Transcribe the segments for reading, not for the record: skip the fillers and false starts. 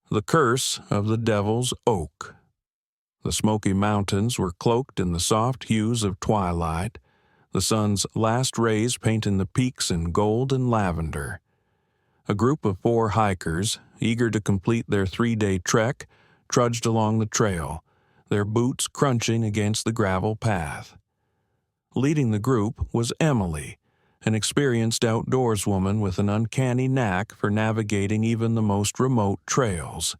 The Curse of the Devil's Oak. The Smoky Mountains were cloaked in the soft hues of twilight, the sun's last rays painting the peaks in gold and lavender. A group of 4 hikers, eager to complete their 3-day trek, trudged along the trail, their boots crunching against the gravel path. Leading the group was Emily, an experienced outdoorswoman with an uncanny knack for navigating even the most remote trails.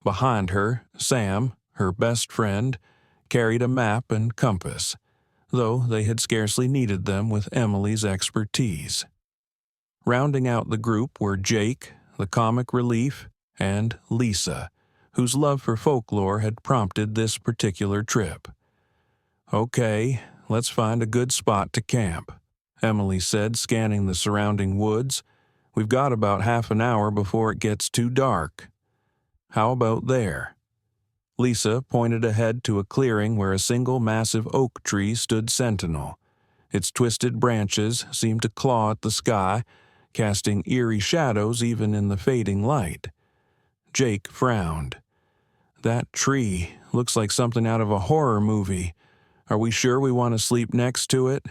Behind her, Sam, her best friend, carried a map and compass, though they had scarcely needed them with Emily's expertise. Rounding out the group were Jake, the comic relief, and Lisa, whose love for folklore had prompted this particular trip. "Okay, let's find a good spot to camp," Emily said, scanning the surrounding woods. "We've got about half an hour before it gets too dark." "How about there?" Lisa pointed ahead to a clearing where a single massive oak tree stood sentinel. Its twisted branches seemed to claw at the sky, casting eerie shadows even in the fading light. Jake frowned. "That tree looks like something out of a horror movie. Are we sure we want to sleep next to it?"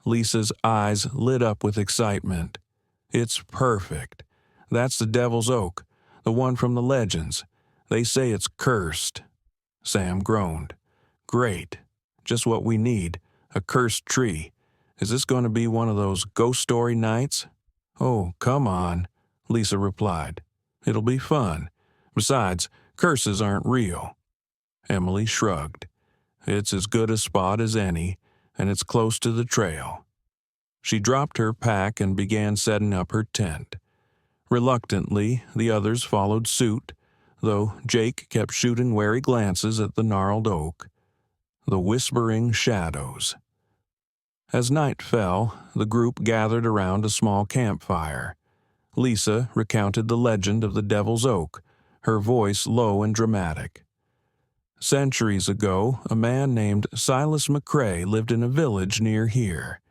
Lisa's eyes lit up with excitement. "It's perfect. That's the Devil's Oak, the one from the legends. They say it's cursed." Sam groaned. "Great. Just what we need. A cursed tree. Is this going to be one of those ghost story nights?" "Oh, come on," Lisa replied. "It'll be fun. Besides, curses aren't real." Emily shrugged. "It's as good a spot as any, and it's close to the trail." She dropped her pack and began setting up her tent. Reluctantly, the others followed suit, though Jake kept shooting wary glances at the gnarled oak. The Whispering Shadows. As night fell, the group gathered around a small campfire. Lisa recounted the legend of the Devil's Oak, her voice low and dramatic. "Centuries ago, a man named Silas McCrae lived in a village near here.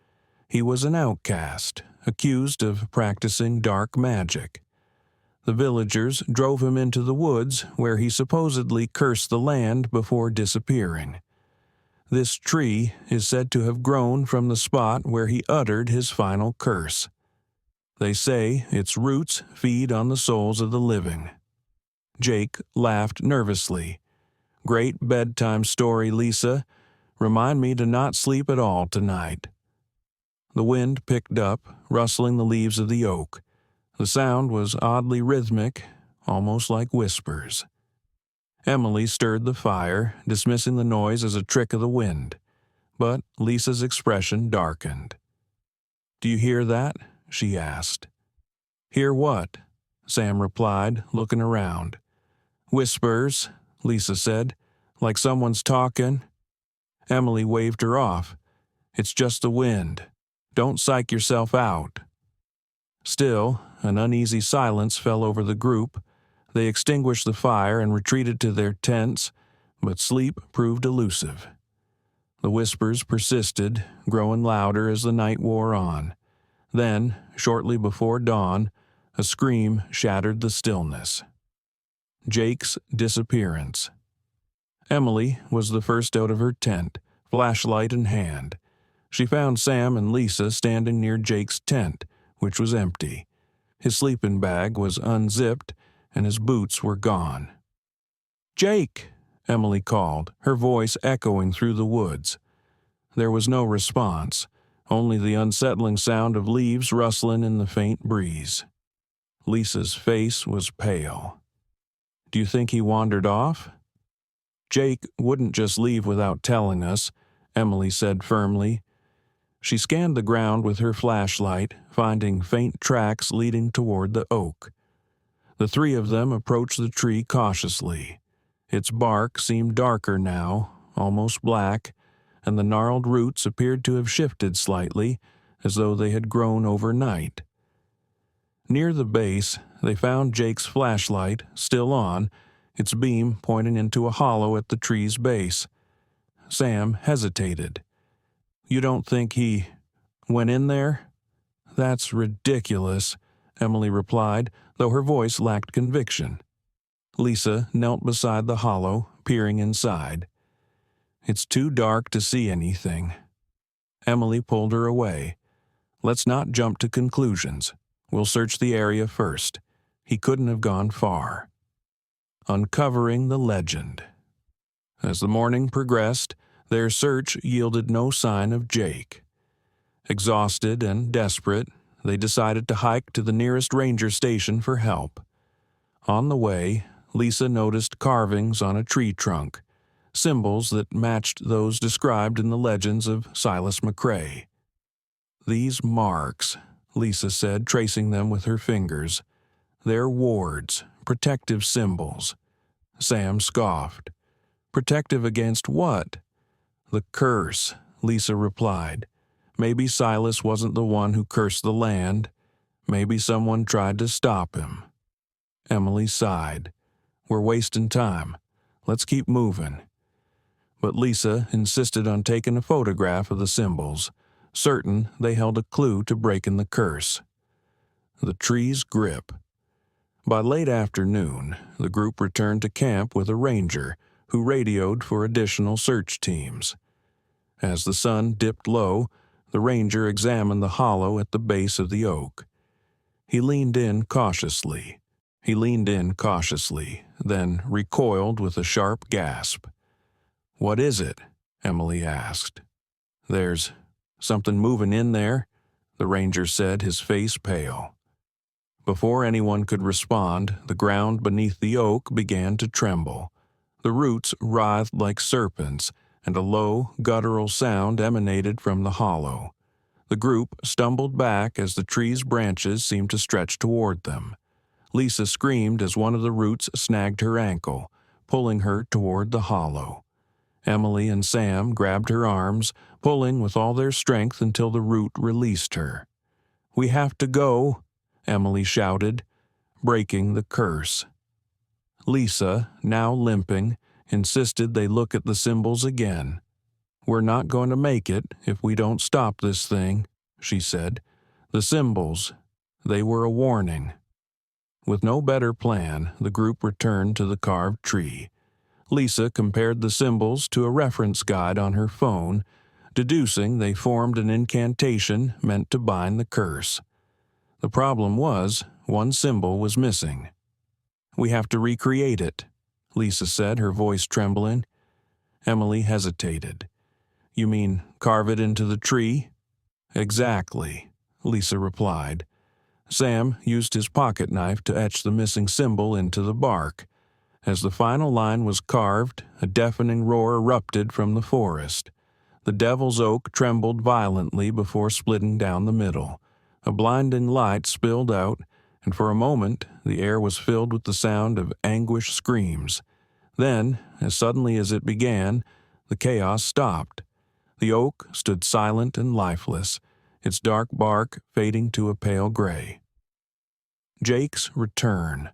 He was an outcast, accused of practicing dark magic. The villagers drove him into the woods where he supposedly cursed the land before disappearing. This tree is said to have grown from the spot where he uttered his final curse. They say its roots feed on the souls of the living." Jake laughed nervously. "Great bedtime story, Lisa. Remind me to not sleep at all tonight." The wind picked up, rustling the leaves of the oak. The sound was oddly rhythmic, almost like whispers. Emily stirred the fire, dismissing the noise as a trick of the wind. But Lisa's expression darkened. "Do you hear that?" she asked. "Hear what?" Sam replied, looking around. "Whispers," Lisa said, "like someone's talking." Emily waved her off. "It's just the wind. Don't psych yourself out." Still, an uneasy silence fell over the group. They extinguished the fire and retreated to their tents, but sleep proved elusive. The whispers persisted, growing louder as the night wore on. Then, shortly before dawn, a scream shattered the stillness. Jake's disappearance. Emily was the first out of her tent, flashlight in hand. She found Sam and Lisa standing near Jake's tent, which was empty. His sleeping bag was unzipped, and his boots were gone. "Jake!" Emily called, her voice echoing through the woods. There was no response, only the unsettling sound of leaves rustling in the faint breeze. Lisa's face was pale. "Do you think he wandered off?" "Jake wouldn't just leave without telling us," Emily said firmly. She scanned the ground with her flashlight, finding faint tracks leading toward the oak. The 3 of them approached the tree cautiously. Its bark seemed darker now, almost black, and the gnarled roots appeared to have shifted slightly, as though they had grown overnight. Near the base, they found Jake's flashlight, still on, its beam pointing into a hollow at the tree's base. Sam hesitated. "You don't think he went in there?" "That's ridiculous," Emily replied, though her voice lacked conviction. Lisa knelt beside the hollow, peering inside. "It's too dark to see anything." Emily pulled her away. "Let's not jump to conclusions. We'll search the area first. He couldn't have gone far." Uncovering the legend. As the morning progressed, their search yielded no sign of Jake. Exhausted and desperate, they decided to hike to the nearest ranger station for help. On the way, Lisa noticed carvings on a tree trunk, symbols that matched those described in the legends of Silas McCrae. "These marks," Lisa said, tracing them with her fingers. "They're wards, protective symbols." Sam scoffed. "Protective against what?" "The curse," Lisa replied. "Maybe Silas wasn't the one who cursed the land. Maybe someone tried to stop him." Emily sighed. "We're wasting time. Let's keep moving." But Lisa insisted on taking a photograph of the symbols, certain they held a clue to breaking the curse. The tree's grip. By late afternoon, the group returned to camp with a ranger who radioed for additional search teams. As the sun dipped low, the ranger examined the hollow at the base of the oak. He leaned in cautiously, then recoiled with a sharp gasp. "What is it?" Emily asked. "There's something moving in there," the ranger said, his face pale. Before anyone could respond, the ground beneath the oak began to tremble. The roots writhed like serpents, and a low, guttural sound emanated from the hollow. The group stumbled back as the tree's branches seemed to stretch toward them. Lisa screamed as one of the roots snagged her ankle, pulling her toward the hollow. Emily and Sam grabbed her arms, pulling with all their strength until the root released her. "We have to go," Emily shouted, breaking the curse. Lisa, now limping, insisted they look at the symbols again. "We're not going to make it if we don't stop this thing," she said. "The symbols, they were a warning." With no better plan, the group returned to the carved tree. Lisa compared the symbols to a reference guide on her phone, deducing they formed an incantation meant to bind the curse. The problem was, one symbol was missing. "We have to recreate it," Lisa said, her voice trembling. Emily hesitated. "You mean carve it into the tree?" "Exactly," Lisa replied. Sam used his pocket knife to etch the missing symbol into the bark. As the final line was carved, a deafening roar erupted from the forest. The Devil's Oak trembled violently before splitting down the middle. A blinding light spilled out, and for a moment the air was filled with the sound of anguished screams. Then, as suddenly as it began, the chaos stopped. The oak stood silent and lifeless, its dark bark fading to a pale gray. Jake's return.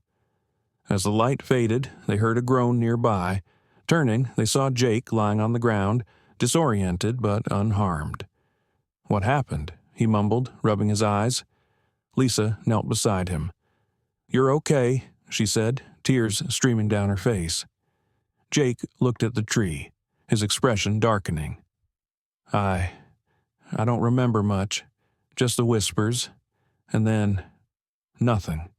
As the light faded, they heard a groan nearby. Turning, they saw Jake lying on the ground, disoriented but unharmed. "What happened?" he mumbled, rubbing his eyes. Lisa knelt beside him. "You're okay," she said, tears streaming down her face. Jake looked at the tree, his expression darkening. I don't remember much, just the whispers, and then nothing."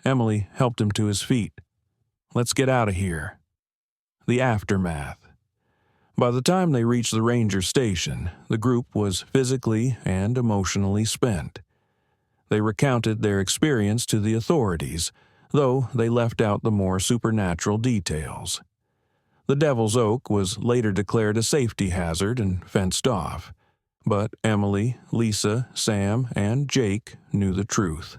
Emily helped him to his feet. "Let's get out of here." The aftermath. By the time they reached the ranger station, the group was physically and emotionally spent. They recounted their experience to the authorities, though they left out the more supernatural details. The Devil's Oak was later declared a safety hazard and fenced off, but Emily, Lisa, Sam, and Jake knew the truth.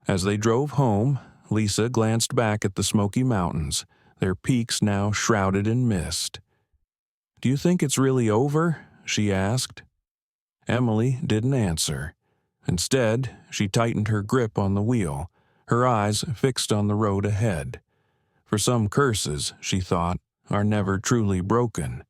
As they drove home, Lisa glanced back at the Smoky Mountains, their peaks now shrouded in mist. "Do you think it's really over?" she asked. Emily didn't answer. Instead, she tightened her grip on the wheel, her eyes fixed on the road ahead. For some curses, she thought, are never truly broken.